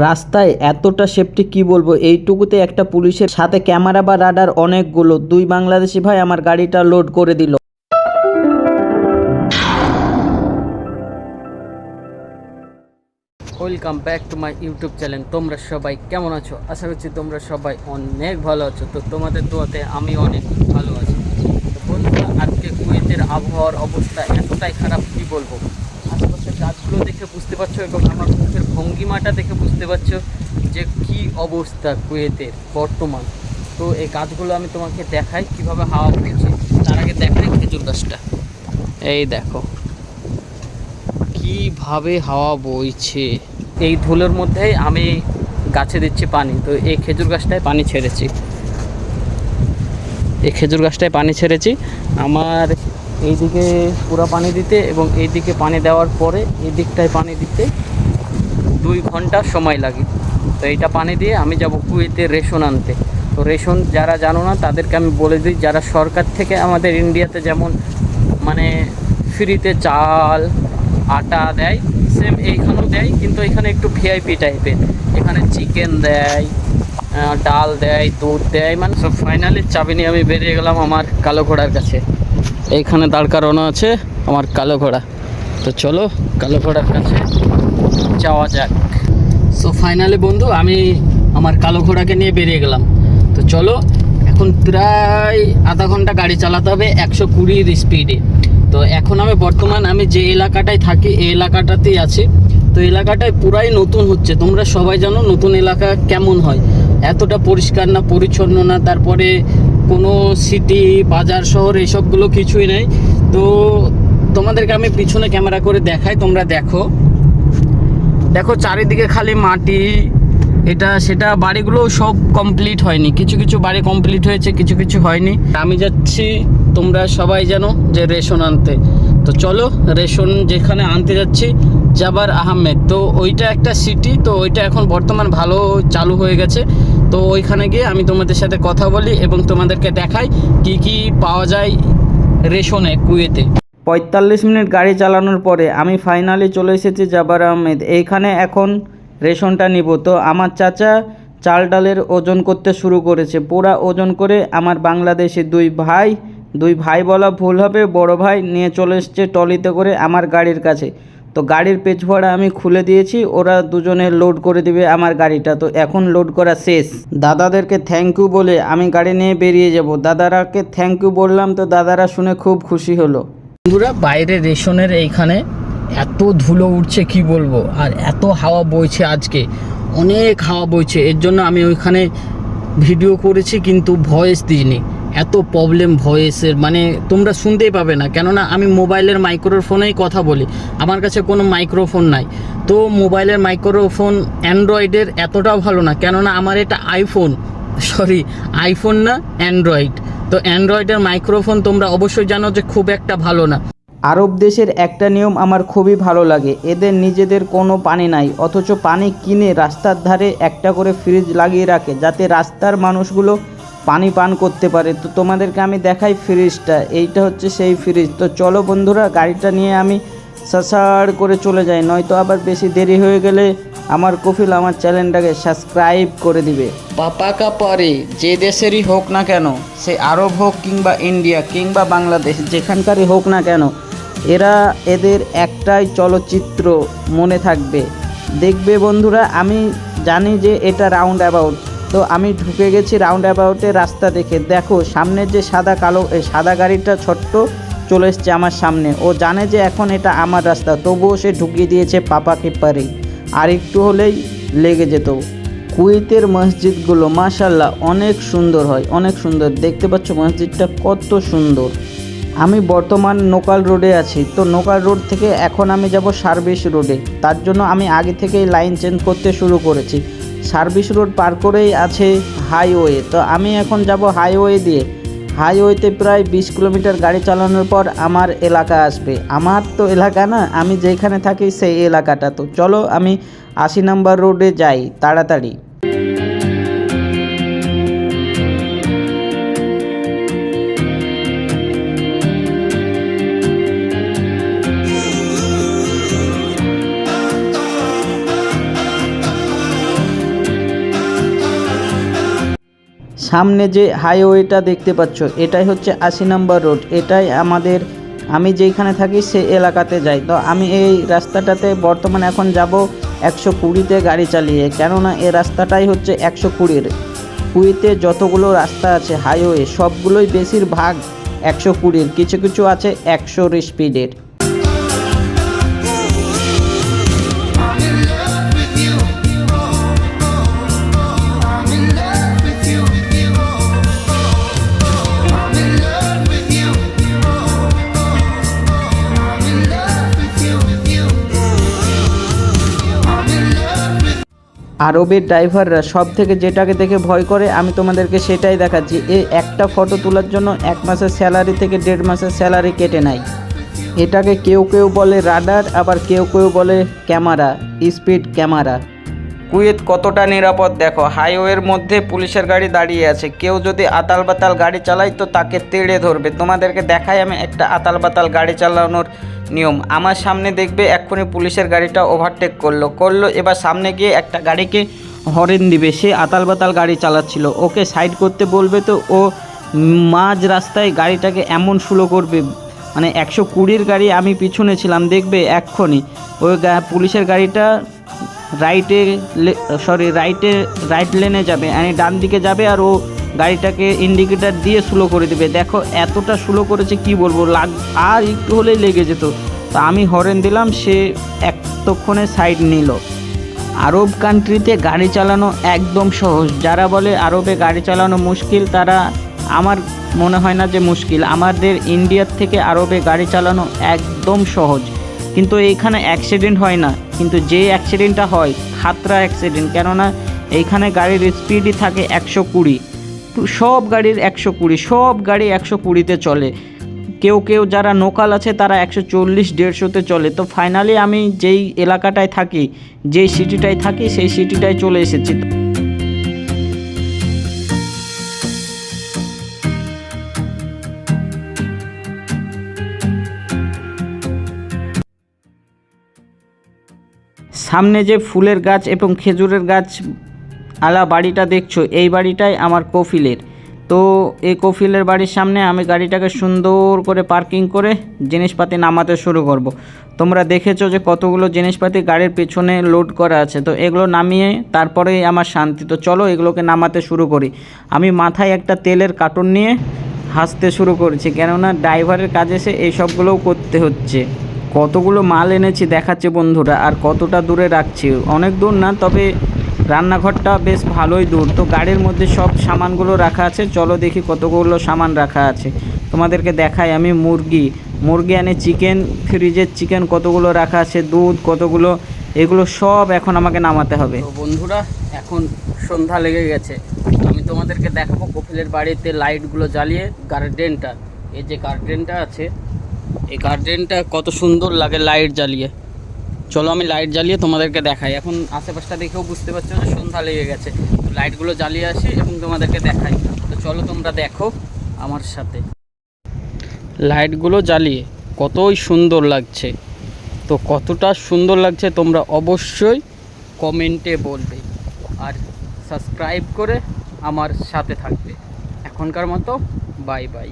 রাস্তায় এতটা সেফটি কি বলবো, এইটুকুতে একটা পুলিশের সাথে ক্যামেরা বা রাডার অনেকগুলো, দুই বাংলাদেশি ভাই আমার গাড়িটা লোড করে দিল। Welcome back to my YouTube channel. তোমরা সবাই কেমন আছো? আশা করছি তোমরা সবাই অনেক ভালো আছো। তো তোমাদের দোয়াতে আমি অনেক ভালো আছি। তো বন্ধুরা, আজকে কুয়েতের আবহাওয়ার অবস্থা এতটাই খারাপ কি বলবো। আশেপাশের গাছগুলো দেখে বুঝতে পারছো এবং আমার মুখের ভঙ্গিমাটা দেখে বুঝতে পারছো যে কি অবস্থা কুয়েতের বর্তমান। তো এই গাছগুলো আমি তোমাকে দেখাই কিভাবে হাওয়া বইছে। তার আগে দেখাই খেজুর গাছটা, এই দেখো কিভাবে হাওয়া বইছে। এই ধুলোর মধ্যেই আমি গাছে দিচ্ছি পানি। তো এই খেজুর গাছটায় পানি ছেড়েছি, আমার এইদিকে পুরো পানি দিতে এবং এইদিকে পানি দেওয়ার পরে এই দিকটায় পানি দিতে 2 ঘন্টা সময় লাগে। তো এইটা পানি দিয়ে আমি যাব কুয়েতে রেশন আনতে। তো রেশন যারা জানো না তাদেরকে আমি বলে দিই, যারা সরকার থেকে আমাদের ইন্ডিয়াতে যেমন মানে ফ্রিতে চাল আটা দেয়, সেম এইখানেও দেয়, কিন্তু এখানে একটু ভিআইপি টাইপের। এখানে চিকেন দেয়, ডাল দেয়, দুধ দেয়, মানে সব। ফাইনালি চাবি নিয়ে আমি বেরিয়ে গেলাম আমার কালো ঘোড়ার কাছে। এইখানে দাঁড় করানো আছে আমার কালো ঘোড়া। তো চলো কালো ঘোড়ার কাছে যাওয়া যাক। সো ফাইনালি বন্ধু, আমি আমার কালো ঘোড়াকে নিয়ে বেরিয়ে গেলাম। তো চলো, এখন প্রায় আধা ঘন্টা গাড়ি চালাতে হবে 120 স্পিডে। তো এখন আমি বর্তমান আমি যে এলাকাটায় থাকি এই এলাকাটাতেই আছি। তো এলাকাটায় পুরাই নতুন হচ্ছে। তোমরা সবাই জানো নতুন এলাকা কেমন হয়, এতটা পরিষ্কার না, পরিচ্ছন্ন না, তারপরে কোনো সিটি বাজার শহর এসবগুলো কিছুই নেই। তো তোমাদেরকে আমি পিছনে ক্যামেরা করে দেখাই, তোমরা দেখো দেখো চারিদিকে খালি মাটি, এটা সেটা। বাড়িগুলো সব কমপ্লিট হয়নি, কিছু কিছু বাড়ি কমপ্লিট হয়েছে, কিছু কিছু হয়নি। আমি যাচ্ছি, তোমরা সবাই জানো, যে রেশন আনতে। তো চলো রেশন যেখানে আনতে যাচ্ছি, জাবার আহমেদ। তো ওইটা একটা সিটি, তো ওইটা এখন বর্তমান ভালো চালু হয়ে গেছে। তো ওইখানে গিয়ে আমি তোমাদের সাথে কথা বলি এবং তোমাদেরকে দেখাই কি কি পাওয়া যায় রেশনে কুয়েতে। 45 মিনিট গাড়ি চালানোর পরে আমি ফাইনালি চলে এসেছি জাবার আহমেদ। এইখানে এখন রেশনটা নিব। তো আমার চাচা চাল ডালের ওজন করতে শুরু করেছে, পুরা ওজন করে আমার বাংলাদেশি দুই ভাই বলা ভুল হবে, বড় ভাই নিয়ে চলে এসছে ট্রলিতে করে আমার গাড়ির কাছে। তো গাড়ির পেছভাড়া আমি খুলে দিয়েছি, ওরা দুজনে লোড করে দিবে আমার গাড়িটা। তো এখন লোড করা শেষ। দাদাদেরকে থ্যাংক ইউ বলে আমি গাড়ি নিয়ে বেরিয়ে যাব। দাদারাকে থ্যাংক ইউ বললাম, তো দাদারা শুনে খুব খুশি হলো। বন্ধুরা, বাইরে রেশনের এইখানে এত ধুলো উঠছে কি বলবো, আর এত হাওয়া বইছে, আজকে অনেক হাওয়া বইছে। এর জন্য আমি ওইখানে ভিডিও করেছি কিন্তু ভয়েস দিইনি। এত প্রবলেম ভয়েসের, মানে তোমরা শুনতেই পাবে না, কেননা আমি মোবাইলের মাইক্রোফোনেই কথা বলি, আমার কাছে কোনো মাইক্রোফোন নাই। তো মোবাইলের মাইক্রোফোন অ্যান্ড্রয়েডের এতটাও ভালো না, কেননা আমার এটা আইফোন না অ্যান্ড্রয়েড। তো অ্যান্ড্রয়েডের মাইক্রোফোন তোমরা অবশ্যই জানো যে খুব একটা ভালো না। আরব দেশের একটা নিয়ম আমার খুবই ভালো লাগে, এদের নিজেদের কোনো পানি নাই, অথচ পানি কিনে রাস্তার ধারে একটা করে ফ্রিজ লাগিয়ে রাখে, যাতে রাস্তার মানুষগুলো পানি পান করতে পারে। তো তোমাদেরকে আমি দেখাই ফ্রিজটা, এইটা হচ্ছে সেই ফ্রিজ। তো চলো বন্ধুরা, গাড়িটা নিয়ে আমি সাসাড় করে চলে যাই, নয়তো আবার বেশি দেরি হয়ে গেলে আমার কফিল আমার চ্যানেলটাকে সাবস্ক্রাইব করে দিবে। পাপাকা পরে যে দেশেরই হোক না কেন, সে আরব হোক কিংবা ইন্ডিয়া কিংবা বাংলাদেশ, যেখানকারই হোক না কেন, এদের একটাই চলচ্চিত্র মনে থাকবে। দেখবে বন্ধুরা, আমি জানি যে এটা রাউন্ড অ্যাবাউট, তো আমি ঢুকে গেছি রাউন্ড অ্যাবাউটে রাস্তা দেখে। দেখো সামনের যে সাদা গাড়িটা ছোট্ট চলে এসছে আমার সামনে, ও জানে যে এখন এটা আমার রাস্তা, তবুও সে ঢুকিয়ে দিয়েছে পাপাকে পারে, আর একটু হলেই লেগে যেত। কুয়েতের মসজিদগুলো মাশাআল্লাহ অনেক সুন্দর হয়, অনেক সুন্দর। দেখতে পাচ্ছ মসজিদটা কত সুন্দর। আমি বর্তমান নোকাল রোডে আছি। তো নোকাল রোড থেকে এখন আমি যাব সার্ভিস রোডে, তার জন্য আমি আগে থেকেই লাইন চেঞ্জ করতে শুরু করেছি। সার্ভিস রোড পার করেই আছে হাইওয়ে। তো আমি এখন যাব হাইওয়ে দিয়ে। হাইওয়েতে প্রায় 20 কিলোমিটার গাড়ি চালানোর পর আমার এলাকা আসবে। আমার তো এলাকা না, আমি যেখানে থাকি সেই এলাকাটা। তো চলো আমি 80 নম্বর রোডে যাই তাড়াতাড়ি। সামনে যে হাইওয়েটা দেখতে পাচ্ছ এটাই হচ্ছে 80 নম্বর রোড। এটাই আমি যেইখানে থাকি সেই এলাকাতে যাই। তো আমি এই রাস্তাটাতে বর্তমানে এখন যাব 120-তে গাড়ি চালিয়ে, কেননা এই রাস্তাটাই হচ্ছে 120-এর। কুয়েতে যতগুলো রাস্তা আছে হাইওয়ে সবগুলোই বেশিরভাগ 120-এর, কিছু কিছু আছে 100-র স্পিডের। আরবের ড্রাইভাররা সব থেকে যেটাকে দেখে ভয় করে আমি তোমাদেরকে সেটাই দেখাচ্ছি। এই একটা ফটো তোলার জন্য 1 মাসের স্যালারি থেকে 1.5 মাসের স্যালারি কেটে নেয়। এটাকে কেউ কেউ বলে রাডার, আবার কেউ কেউ বলে ক্যামেরা, স্পিড ক্যামেরা। কুয়েত কতটা নিরাপদ দেখো, হাইওয়ের মধ্যে পুলিশের গাড়ি দাঁড়িয়ে আছে। কেউ যদি আতাল বাতাল গাড়ি চালায় তো তাকে তেড়ে ধরবে। তোমাদেরকে দেখাই আমি একটা আতাল বাতাল গাড়ি চালানোর নিয়ম। আমার সামনে দেখবে এক্ষুনি পুলিশের গাড়িটা ওভারটেক করলো, এবার সামনে গিয়ে একটা গাড়িকে হর্ন দিবে। সে আতাল বাতাল গাড়ি চালাচ্ছিল, ওকে সাইড করতে বলবে তো ও মাঝ রাস্তায় গাড়িটাকে এমন স্লো করবে, মানে 120-র গাড়ি আমি পিছনে ছিলাম, দেখবে এক্ষুনি ওই পুলিশের গাড়িটা রাইট লেনে যাবে, মানে ডান দিকে যাবে, আর ও গাড়িটাকে ইন্ডিকেটার দিয়ে স্লো করে দেবে। দেখো এতটা স্লো করেছে কি বলবো, আর একটু হলেই লেগে যেত। তো আমি হর্ন দিলাম, সে এতক্ষণে সাইড নিল। আরব কান্ট্রিতে গাড়ি চালানো একদম সহজ। যারা বলে আরবে গাড়ি চালানো মুশকিল, তারা আমার মনে হয় না যে মুশকিল। আমাদের ইন্ডিয়ার থেকে আরবে গাড়ি চালানো একদম সহজ। কিন্তু এইখানে অ্যাক্সিডেন্ট হয় না, কিন্তু যে অ্যাক্সিডেন্টটা হয় খাতরা অ্যাক্সিডেন্ট, কেননা এইখানে গাড়ির স্পিডই থাকে 120। সব গাড়ির 120, সব গাড়ি 120-তে চলে। কেউ কেউ যারা লোকাল আছে তারা 140-150-তে চলে। তো ফাইনালি আমি যেই এলাকাটায় থাকি, যেই সিটিটায় থাকি, সেই সিটিটায় চলে এসেছি। সামনে যে ফুলের গাছ এবং খেজুরের গাছ আলা বাড়িটা দেখছো, এই বাড়িটাই আমার কফিলের। তো এই কফিলের বাড়ির সামনে আমি গাড়িটাকে সুন্দর করে পার্কিং করে জিনিসপাতি নামাতে শুরু করব। তোমরা দেখেছো যে কতগুলো জিনিসপাতি গাড়ির পেছনে লোড করা আছে। তো এগুলো নামিয়ে তারপরেই আমার শান্তি। তো চলো এগুলোকে নামাতে শুরু করি। আমি মাথায় একটা তেলের কার্টন নিয়ে হাসতে শুরু করেছি, কেননা ড্রাইভারের কাজ এসে এই সবগুলোও করতে হচ্ছে। কতগুলো মাল এনেছি দেখাচ্ছে বন্ধুরা, আর কতটা দূরে রাখছি, অনেক দূর না, তবে রান্নাঘরটা বেশ ভালোই দূর। তো গাড়ির মধ্যে সব সামানগুলো রাখা আছে, চলো দেখি কতগুলো সামান রাখা আছে। তোমাদেরকে দেখাই আমি মুরগি আনে, চিকেন, ফ্রিজের চিকেন কতগুলো রাখা আছে, দুধ কতগুলো, এগুলো সব এখন আমাকে নামাতে হবে। তো বন্ধুরা এখন সন্ধ্যা লেগে গেছে, আমি তোমাদেরকে দেখাবো কফিলের বাড়িতে লাইটগুলো জ্বালিয়ে গার্ডেনটা, এই যে গার্ডেনটা আছে, এই গার্ডেনটা কত সুন্দর লাগে লাইট জ্বালিয়ে। চলো আমি লাইট জ্বালিয়ে তোমাদেরকে দেখাই। এখন আশেপাশটা দেখেও বুঝতে পারছো যে সন্ধ্যা লেগে গেছে। লাইটগুলো জ্বালিয়ে আসি এবং তোমাদেরকে দেখাই। তো চলো তোমরা দেখো আমার সাথে। লাইটগুলো জ্বালিয়ে কতই সুন্দর লাগছে। তো কতটা সুন্দর লাগছে তোমরা অবশ্যই কমেন্টে বলবে, আর সাবস্ক্রাইব করে আমার সাথে থাকবে। এখনকার মতো বাই বাই।